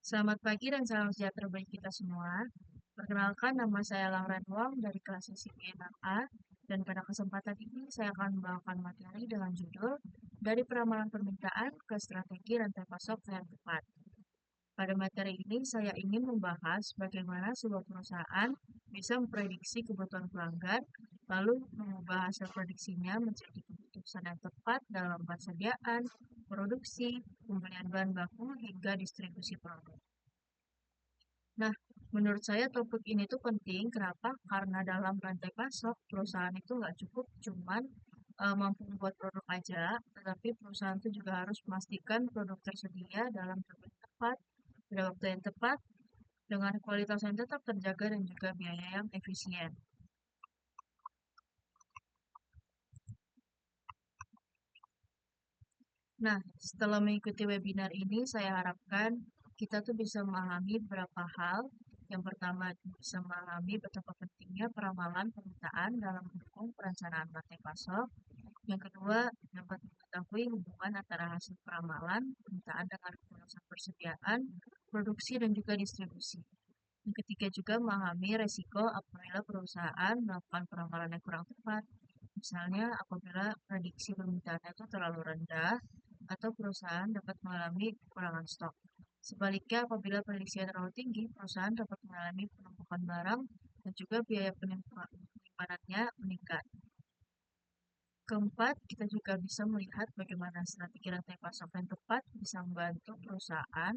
Selamat pagi dan salam sejahtera bagi kita semua. Perkenalkan, nama saya Lauren Wang dari kelas SIP6A, dan pada kesempatan ini saya akan membawakan materi dengan judul Dari Peramalan Permintaan ke Strategi Rantai Pasok yang Tepat. Pada materi ini saya ingin membahas bagaimana sebuah perusahaan bisa memprediksi kebutuhan pelanggan, lalu mengubah hasil prediksinya menjadi keputusan yang tepat dalam persediaan, produksi, pembelian bahan baku, hingga distribusi produk. Nah, menurut saya topik ini tuh penting. Kenapa? Karena dalam rantai pasok, perusahaan itu nggak cukup cuman mampu membuat produk aja, tetapi perusahaan itu juga harus memastikan produk tersedia dalam jumlah yang tepat, pada waktu yang tepat, dengan kualitas yang tetap terjaga dan juga biaya yang efisien. Nah, setelah mengikuti webinar ini, saya harapkan kita tuh bisa memahami beberapa hal. Yang pertama, bisa memahami betapa pentingnya peramalan permintaan dalam mendukung perencanaan rantai pasok. Yang kedua, dapat mengetahui hubungan antara hasil peramalan, permintaan dengan keputusan persediaan, produksi, dan juga distribusi. Yang ketiga juga memahami resiko apabila perusahaan melakukan peramalan yang kurang tepat. Misalnya apabila prediksi permintaannya itu terlalu rendah atau perusahaan dapat mengalami kekurangan stok. Sebaliknya apabila prediksinya terlalu tinggi, perusahaan dapat mengalami penumpukan barang dan juga biaya penyimpanannya meningkat. Keempat, kita juga bisa melihat bagaimana strategi rantai pasok yang tepat bisa membantu perusahaan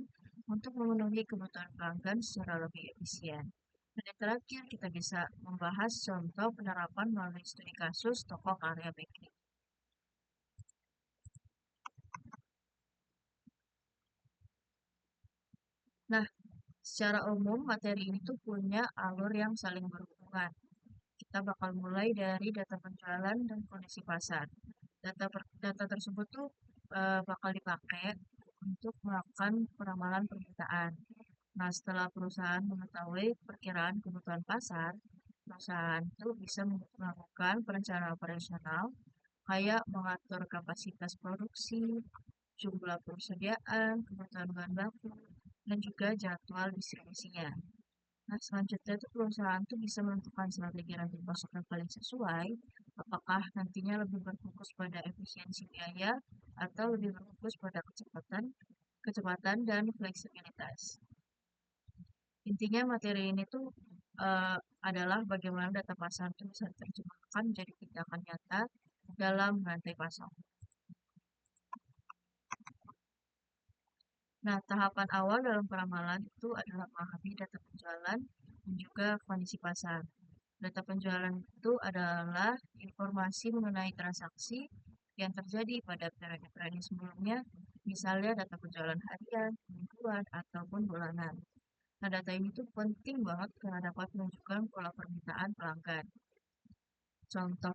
untuk memenuhi kebutuhan pelanggan secara lebih efisien. Dan yang terakhir, kita bisa membahas contoh penerapan melalui studi kasus toko karya bakery. Nah, secara umum materi ini tuh punya alur yang saling berhubungan. Kita bakal mulai dari data penjualan dan kondisi pasar. Data tersebut tuh bakal dipakai untuk melakukan peramalan permintaan. Nah, setelah perusahaan mengetahui perkiraan kebutuhan pasar, perusahaan itu bisa melakukan perencanaan operasional, kayak mengatur kapasitas produksi, jumlah persediaan, kebutuhan bahan baku, dan juga jadwal distribusinya. Nah, selanjutnya itu perusahaan tuh bisa menentukan strategi rantai pasok yang paling sesuai, apakah nantinya lebih berfokus pada efisiensi biaya atau lebih berfokus pada kecepatan dan fleksibilitas. Intinya materi ini tuh eh, adalah bagaimana data pasar itu bisa diterjemahkan menjadi tindakan nyata dalam rantai pasok. Nah, tahapan awal dalam peramalan itu adalah memahami data penjualan dan juga kondisi pasar. Data penjualan itu adalah informasi mengenai transaksi yang terjadi pada periode-periode sebelumnya, misalnya data penjualan harian, mingguan, ataupun bulanan. Nah, data ini tuh penting banget karena dapat menunjukkan pola permintaan pelanggan. Contoh,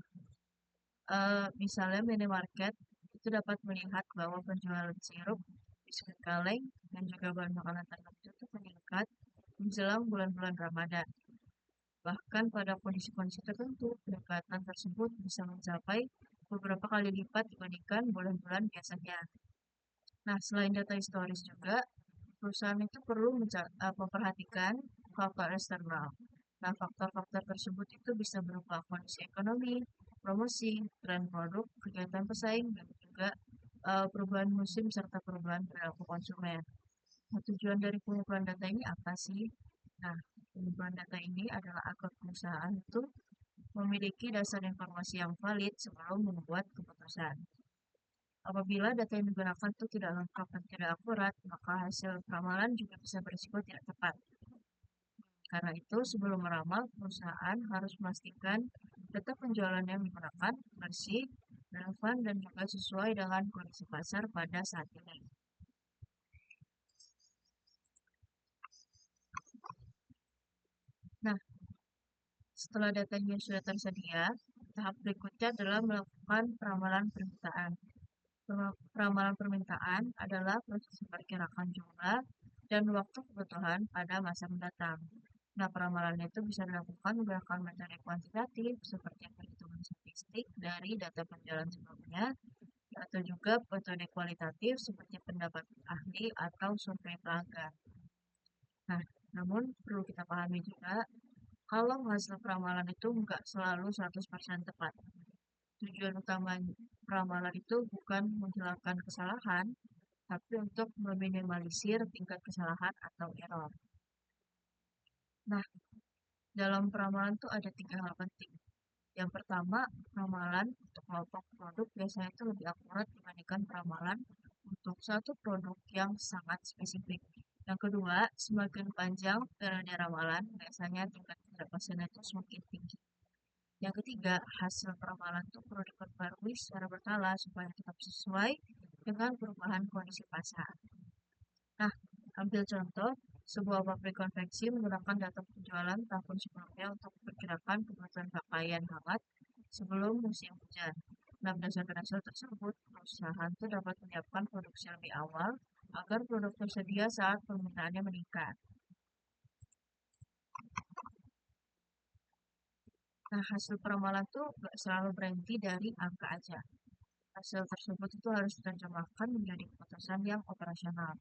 misalnya minimarket itu dapat melihat bahwa penjualan sirup, biskuit kaleng, dan juga bahan makanan tertentu itu meningkat menjelang bulan-bulan Ramadan. Bahkan pada kondisi-kondisi tertentu, pendekatan tersebut bisa mencapai beberapa kali lipat dibandingkan bulan-bulan biasanya. Nah, selain data historis juga, perusahaan itu perlu memperhatikan faktor eksternal. Nah, faktor-faktor tersebut itu bisa berupa kondisi ekonomi, promosi, tren produk, kegiatan pesaing, dan juga perubahan musim serta perubahan perilaku konsumen. Nah, tujuan dari pengumpulan data ini apa sih? Nah, pengumpulan data ini adalah agar perusahaan itu memiliki dasar informasi yang valid sebelum membuat keputusan. Apabila data yang digunakan itu tidak lengkap dan tidak akurat, maka hasil ramalan juga bisa berisiko tidak tepat. Karena itu, sebelum meramal, perusahaan harus memastikan data penjualan yang digunakan bersih, relevan, dan juga sesuai dengan kondisi pasar pada saat ini. Nah, setelah datanya sudah tersedia, tahap berikutnya adalah melakukan peramalan permintaan. Peramalan permintaan adalah proses memperkirakan jumlah dan waktu kebutuhan pada masa mendatang. Nah, peramalan itu bisa dilakukan menggunakan metode kuantitatif seperti perhitungan statistik dari data penjualan sebelumnya, atau juga metode kualitatif seperti pendapat ahli atau survei pelanggan. Nah, namun perlu kita pahami juga, kalau hasil peramalan itu nggak selalu 100% tepat. Tujuan utama peramalan itu bukan menghilangkan kesalahan, tapi untuk meminimalisir tingkat kesalahan atau error. Nah, dalam peramalan tuh ada 3 hal penting. Yang pertama, peramalan untuk kelompok produk biasanya itu lebih akurat dibandingkan peramalan untuk satu produk yang sangat spesifik. Yang kedua, semakin panjang periode ramalan, biasanya tingkat ketidakpastian itu semakin tinggi. Yang ketiga, hasil peramalan itu perlu diperbarui secara berkala supaya tetap sesuai dengan perubahan kondisi pasar. Nah, ambil contoh, sebuah pabrik konveksi menggunakan data penjualan tahun sebelumnya untuk perkirakan kebutuhan pakaian hangat sebelum musim hujan. Nah, berdasarkan hasil tersebut, perusahaan itu dapat menyiapkan produksi lebih awal agar produk tersedia saat permintaannya meningkat. Nah, hasil peramalan tuh nggak selalu berhenti dari angka aja. Hasil tersebut itu harus diterjemahkan menjadi keputusan yang operasional.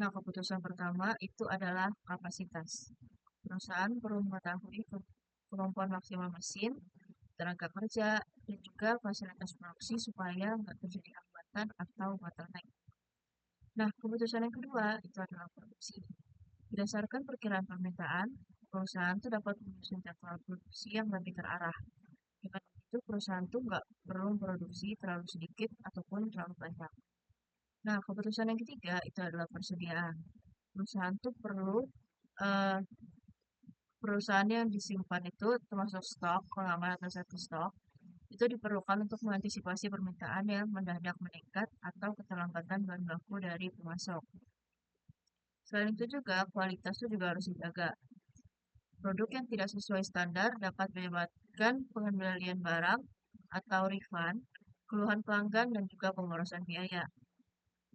Nah, keputusan pertama itu adalah kapasitas. Perusahaan perlu mengetahui kemampuan maksimal mesin, tenaga kerja, dan juga fasilitas produksi supaya nggak terjadi hambatan atau bottleneck. Nah, keputusan yang kedua itu adalah produksi. Berdasarkan perkiraan permintaan, perusahaan itu dapat menyusun jadwal produksi yang lebih terarah. Dengan begitu, perusahaan itu nggak perlu produksi terlalu sedikit ataupun terlalu banyak. Nah, keputusan yang ketiga itu adalah persediaan. Perusahaan tuh perlu eh, perusahaan yang disimpan itu termasuk stok, pengaman atau satu stok, itu diperlukan untuk mengantisipasi permintaan yang mendadak meningkat atau keterlambatan bahan baku dari pemasok. Selain itu juga kualitas itu juga harus dijaga. Produk yang tidak sesuai standar dapat menyebabkan pengendalian barang atau refund, keluhan pelanggan dan juga pemborosan biaya.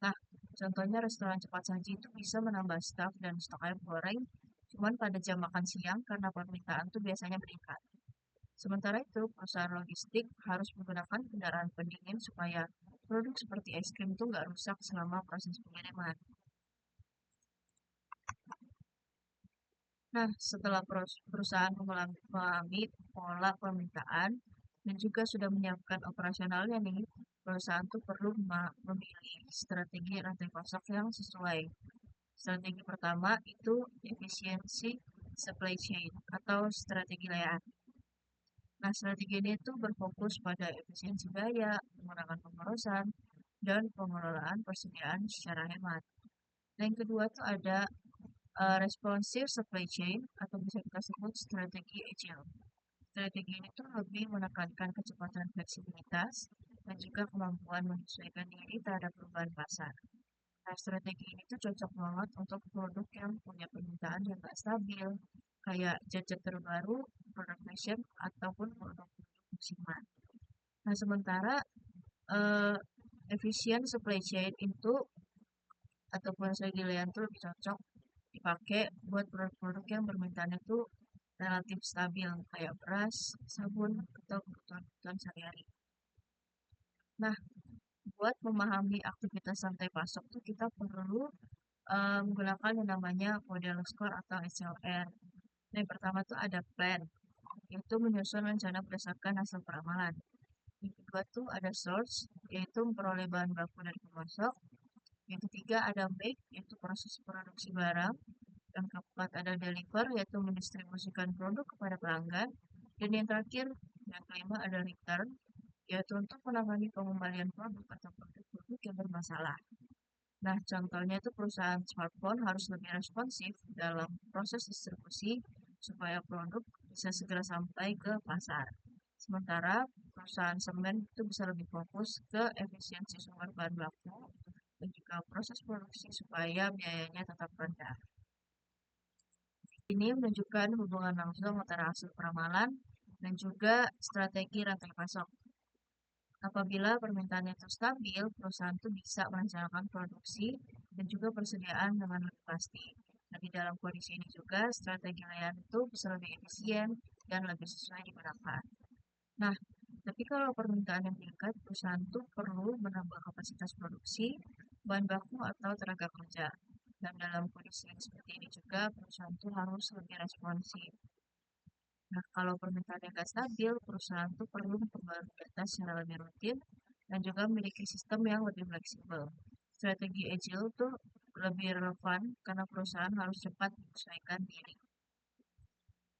Nah, contohnya restoran cepat saji itu bisa menambah staf dan stok ayam goreng cuman pada jam makan siang karena permintaan tuh biasanya meningkat. Sementara itu, perusahaan logistik harus menggunakan kendaraan pendingin supaya produk seperti es krim itu nggak rusak selama proses pengiriman. Nah, setelah perusahaan memahami pola permintaan dan juga sudah menyiapkan operasionalnya nih, perusahaan tuh perlu memilih strategi rantai pasok yang sesuai. Strategi pertama itu efisiensi supply chain atau strategi layanan. Nah, strategi ini itu berfokus pada efisiensi biaya, pengurangan pemborosan, dan pengelolaan persediaan secara hemat. Nah, yang kedua itu ada responsive supply chain atau bisa kita sebut strategi agile. Strategi ini tuh lebih menekankan kecepatan fleksibilitas dan juga kemampuan menyesuaikan diri terhadap perubahan pasar. Nah, strategi ini tuh cocok banget untuk produk yang punya permintaan yang gak stabil, kayak gadget terbaru, produk fashion, ataupun produk-produk musiman. Nah, sementara eh, efisien supply chain itu ataupun strategi layan itu lebih cocok dipakai buat produk-produk yang permintaannya itu relatif stabil, kayak beras, sabun, atau kebutuhan-kebutuhan sehari-hari. Nah, buat memahami aktivitas rantai pasok tuh kita perlu menggunakan yang namanya model SCORE atau SLR. Nah, yang pertama tuh ada plan, yaitu menyusun rencana berdasarkan hasil peramalan. Yang kedua tuh ada source, yaitu memperoleh bahan baku dari pemasok. Yang ketiga ada make, yaitu proses produksi barang. Yang keempat ada deliver, yaitu mendistribusikan produk kepada pelanggan. Dan yang terakhir, yang kelima ada return, yaitu untuk menangani pengembalian produk atau produk-produk yang bermasalah. Nah, contohnya itu perusahaan smartphone harus lebih responsif dalam proses distribusi supaya produk bisa segera sampai ke pasar. Sementara perusahaan semen itu bisa lebih fokus ke efisiensi sumber bahan baku dan juga proses produksi supaya biayanya tetap rendah. Ini menunjukkan hubungan langsung antara hasil peramalan dan juga strategi rantai pasok. Apabila permintaan itu stabil, perusahaan itu bisa merencanakan produksi dan juga persediaan dengan lebih pasti. Nah, di dalam kondisi ini juga strategi layanan itu bisa lebih efisien dan lebih sesuai digunakan. Nah, tapi kalau permintaan yang meningkat, perusahaan itu perlu menambah kapasitas produksi, bahan baku atau tenaga kerja. Dan dalam kondisi yang seperti ini juga perusahaan itu harus lebih responsif. Nah, kalau permintaannya nggak stabil, perusahaan itu perlu memperbarui data secara lebih rutin dan juga memiliki sistem yang lebih fleksibel. Strategi agile itu lebih relevan karena perusahaan harus cepat menyesuaikan diri.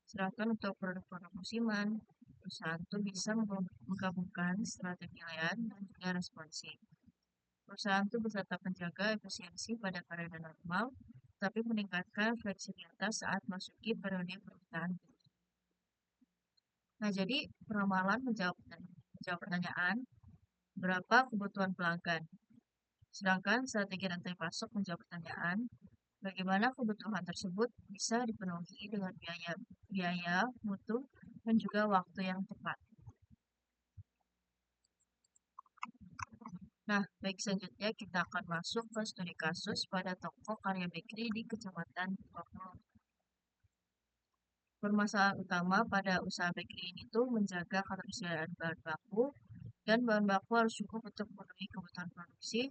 Sedangkan untuk produk-produk musiman, perusahaan itu bisa menggabungkan strategi layan dan juga responsif. Perusahaan itu bisa tetap menjaga efisiensi pada periode normal, tapi meningkatkan fleksibilitas saat masuki periode permintaan. Nah, jadi peramalan menjawab pertanyaan, berapa kebutuhan pelanggan? Sedangkan strategi rantai pasok menjawab pertanyaan, bagaimana kebutuhan tersebut bisa dipenuhi dengan biaya, mutu, dan juga waktu yang tepat. Nah, baik selanjutnya kita akan masuk ke studi kasus pada toko karya bakery di Kecamatan Bogor. Permasalahan utama pada usaha bakery ini tuh menjaga ketersediaan bahan baku dan bahan baku harus cukup untuk memenuhi kebutuhan produksi,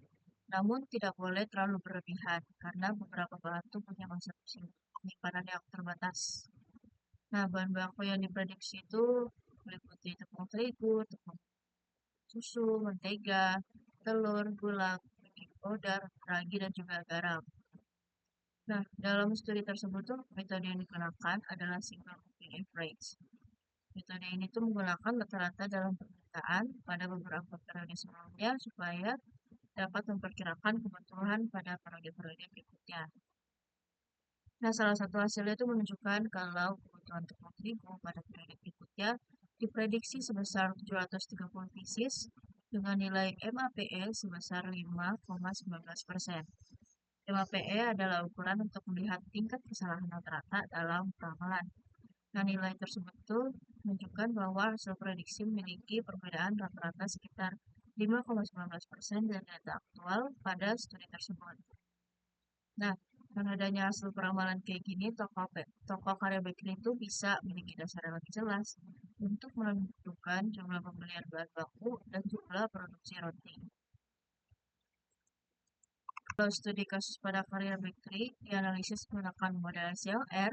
namun tidak boleh terlalu berlebihan karena beberapa bahan tuh punya masa penyimpanan yang terbatas. Nah, bahan baku yang diprediksi itu meliputi tepung terigu, tepung susu, mentega, telur, gula, baking powder, ragi, dan juga garam. Nah, dalam studi tersebut tuh metode yang digunakan adalah single cooking average. Metode ini tuh menggunakan rata-rata dalam permintaan pada beberapa periode sebelumnya supaya dapat memperkirakan kebutuhan pada periode-periode berikutnya. Nah, salah satu hasilnya itu menunjukkan kalau kebutuhan tepung terigu pada periode berikutnya diprediksi sebesar 730 pieces dengan nilai MAPE sebesar 5,19%. MAPE adalah ukuran untuk melihat tingkat kesalahan rata-rata dalam peramalan. Nah, nilai tersebut tuh menunjukkan bahwa hasil prediksi memiliki perbedaan rata-rata sekitar 5,19% dari data aktual pada studi tersebut. Nah, dengan adanya hasil peramalan kayak gini, toko karya bakery itu bisa memiliki dasar yang lebih jelas untuk menentukan jumlah pembelian bahan baku dan jumlah produksi roti. Kalau studi kasus pada karya bakery dianalisis menggunakan model SLR,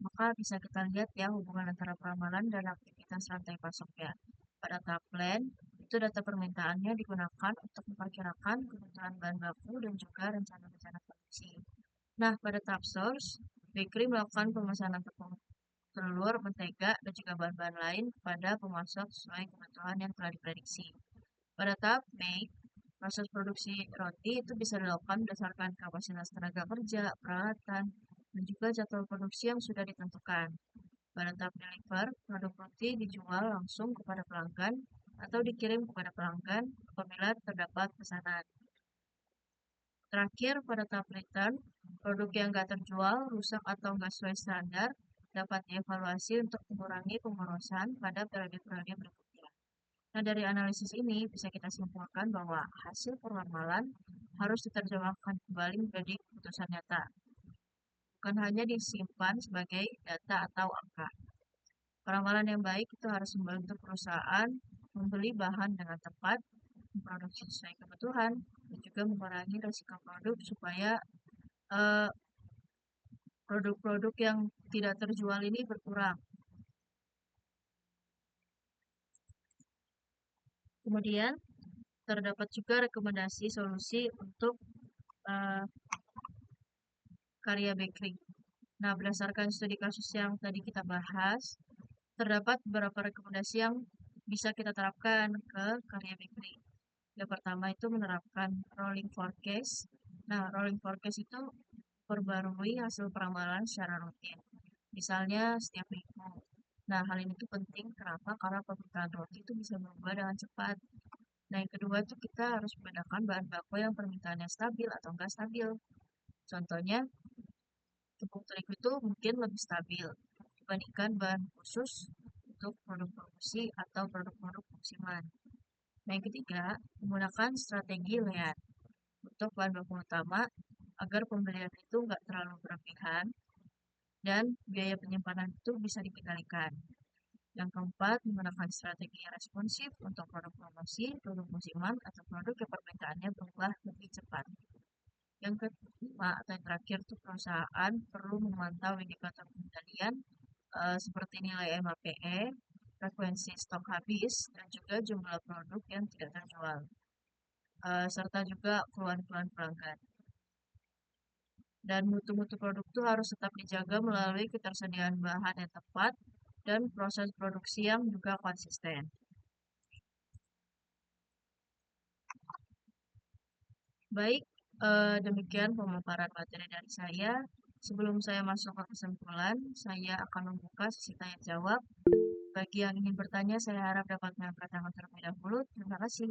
maka bisa kita lihat ya hubungan antara peramalan dan aktivitas rantai pasoknya. Pada tahap plan, itu data permintaannya digunakan untuk memperkirakan kebutuhan bahan baku dan juga rencana-rencana produksi. Nah, pada tahap source, bakery melakukan pemesanan tepung telur, mentega, dan juga bahan-bahan lain kepada pemasok sesuai kebutuhan yang telah diprediksi. Pada tahap make, proses produksi roti itu bisa dilakukan berdasarkan kapasitas tenaga kerja, peralatan, dan juga jadwal produksi yang sudah ditentukan. Pada tahap deliver, produk roti dijual langsung kepada pelanggan atau dikirim kepada pelanggan apabila terdapat pesanan. Terakhir, pada tahap return, produk yang nggak terjual, rusak atau nggak sesuai standar dapat dievaluasi untuk mengurangi pemborosan pada periode-periode berikutnya. Nah, dari analisis ini bisa kita simpulkan bahwa hasil peramalan harus diterjemahkan kembali menjadi keputusan nyata, bukan hanya disimpan sebagai data atau angka. Peramalan yang baik itu harus membantu perusahaan membeli bahan dengan tepat, memproduksi sesuai kebutuhan, dan juga mengurangi risiko produk supaya eh, produk-produk yang tidak terjual ini berkurang. Kemudian terdapat juga rekomendasi solusi untuk uh, karya bakery. Nah, berdasarkan studi kasus yang tadi kita bahas, terdapat beberapa rekomendasi yang bisa kita terapkan ke karya bakery. Yang pertama itu menerapkan rolling forecast. Nah, rolling forecast itu perbarui hasil peramalan secara rutin. Misalnya setiap minggu. Nah, hal ini tuh penting kenapa? Karena permintaan roti itu bisa berubah dengan cepat. Nah, yang kedua itu kita harus membedakan bahan baku yang permintaannya stabil atau enggak stabil. Contohnya, tepung terigu itu mungkin lebih stabil dibandingkan bahan khusus untuk produk produksi atau produk-produk musiman. Nah, yang ketiga, menggunakan strategi layan untuk bahan baku utama agar pembelian itu nggak terlalu berlebihan dan biaya penyimpanan itu bisa dikendalikan. Yang keempat, menggunakan strategi yang responsif untuk produk promosi, produk musiman, atau produk yang permintaannya berubah lebih cepat. Yang kelima atau yang terakhir tuh perusahaan perlu memantau indikator pengendalian seperti nilai MAPE, frekuensi stok habis, dan juga jumlah produk yang tidak terjual, serta juga keluhan-keluhan pelanggan. Dan mutu-mutu produk itu harus tetap dijaga melalui ketersediaan bahan yang tepat dan proses produksi yang juga konsisten. Baik, demikian pemaparan materi dari saya. Sebelum saya masuk ke kesimpulan, saya akan membuka sesi tanya jawab. Bagi yang ingin bertanya, saya harap dapat mengangkat tangan terlebih dahulu. Terima kasih.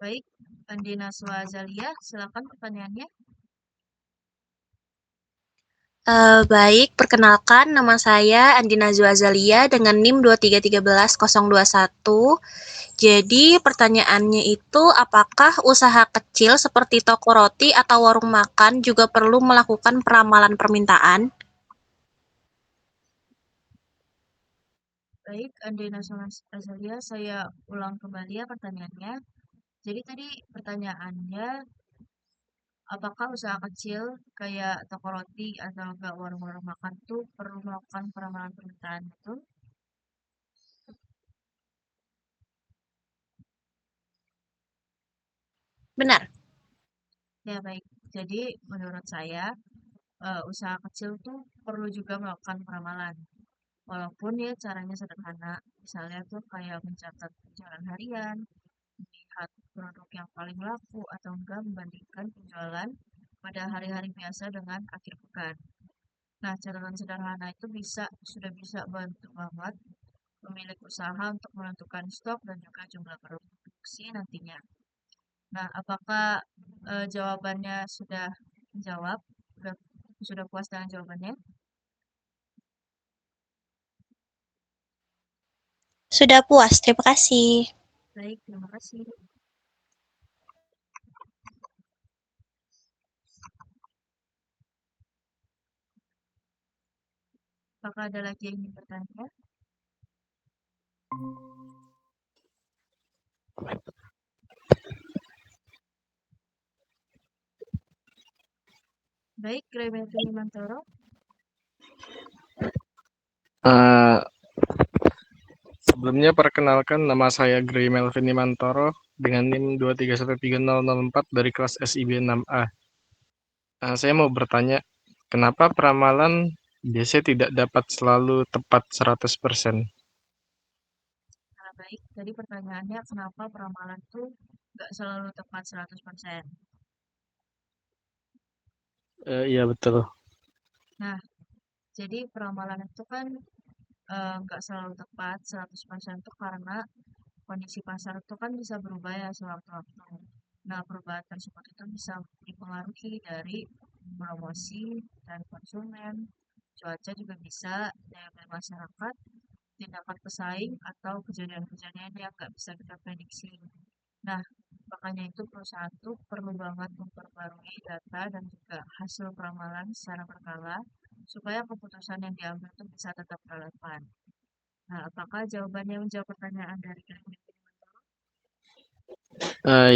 Baik, Andina Swazalia, silakan pertanyaannya. Baik, perkenalkan nama saya Andi Nazwa Azalia dengan NIM 2313021. Jadi pertanyaannya itu apakah usaha kecil seperti toko roti atau warung makan juga perlu melakukan peramalan permintaan? Baik, Andina Swazalia, saya ulang kembali ya pertanyaannya. Jadi tadi pertanyaannya, apakah usaha kecil kayak toko roti atau enggak warung-warung makan tuh perlu melakukan peramalan permintaan itu? Benar. Ya baik, jadi menurut saya usaha kecil tuh perlu juga melakukan peramalan. Walaupun ya caranya sederhana, misalnya tuh kayak mencatat penjualan harian, melihat produk yang paling laku atau enggak membandingkan penjualan pada hari-hari biasa dengan akhir pekan. Nah, catatan sederhana itu sudah bisa bantu banget pemilik usaha untuk menentukan stok dan juga jumlah produksi nantinya. Nah, apakah jawabannya sudah menjawab? Sudah, sudah puas dengan jawabannya? Sudah puas, terima kasih. Baik, terima kasih. Apakah ada lagi yang ingin bertanya? Baik, Gremeti Mantoro. Sebelumnya perkenalkan nama saya Gray Melvin Imantoro dengan NIM 2313004 dari kelas SIB 6A. Saya mau bertanya, kenapa peramalan biasanya tidak dapat selalu tepat 100%? Nah, baik, tadi pertanyaannya kenapa peramalan itu nggak selalu tepat 100%? Iya betul. Nah, jadi peramalan itu kan nggak selalu tepat 100% itu karena kondisi pasar itu kan bisa berubah ya sewaktu-waktu. Nah, perubahan tersebut itu bisa dipengaruhi dari promosi dan konsumen, cuaca juga bisa, daya beli masyarakat, tindakan pesaing, atau kejadian-kejadian yang nggak bisa kita prediksi. Nah, makanya itu perusahaan tuh perlu banget memperbarui data dan juga hasil peramalan secara berkala supaya keputusan yang diambil itu bisa tetap relevan. Nah, apakah jawabannya menjawab pertanyaan dari kalian?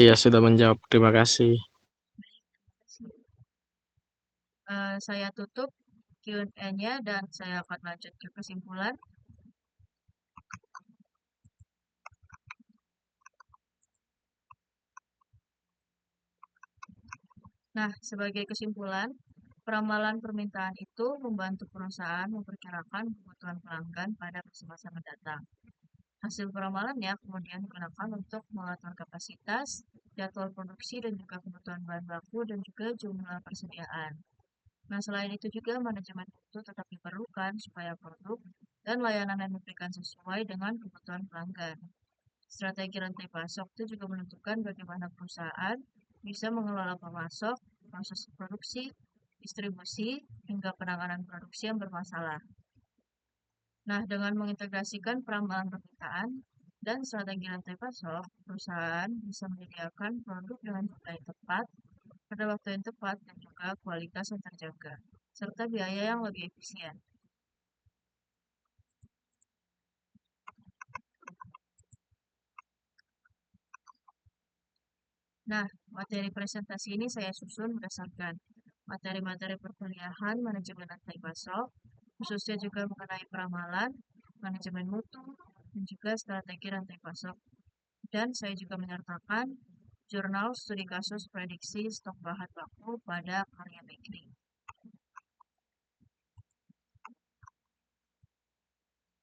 Iya sudah menjawab, terima kasih. Saya tutup Q&A-nya dan saya akan lanjut ke kesimpulan. Nah, sebagai kesimpulan, peramalan permintaan itu membantu perusahaan memperkirakan kebutuhan pelanggan pada masa mendatang. Hasil peramalannya kemudian digunakan untuk mengatur kapasitas, jadwal produksi, dan juga kebutuhan bahan baku dan juga jumlah persediaan. Nah, selain itu juga manajemen itu tetap diperlukan supaya produk dan layanan yang diberikan sesuai dengan kebutuhan pelanggan. Strategi rantai pasok itu juga menentukan bagaimana perusahaan bisa mengelola pemasok, proses produksi, distribusi, hingga penanganan produksi yang bermasalah. Nah, dengan mengintegrasikan peramalan permintaan dan strategi rantai pasok, perusahaan bisa menyediakan produk dengan jumlah yang tepat, pada waktu yang tepat, dan juga kualitas yang terjaga, serta biaya yang lebih efisien. Nah, materi presentasi ini saya susun berdasarkan materi-materi perkuliahan manajemen rantai pasok, khususnya juga mengenai peramalan, manajemen mutu, dan juga strategi rantai pasok. Dan saya juga menyertakan jurnal studi kasus prediksi stok bahan baku pada karya bakery.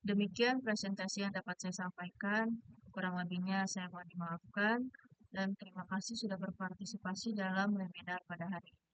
Demikian presentasi yang dapat saya sampaikan. Kurang lebihnya saya mohon dimaafkan. Dan terima kasih sudah berpartisipasi dalam webinar pada hari ini.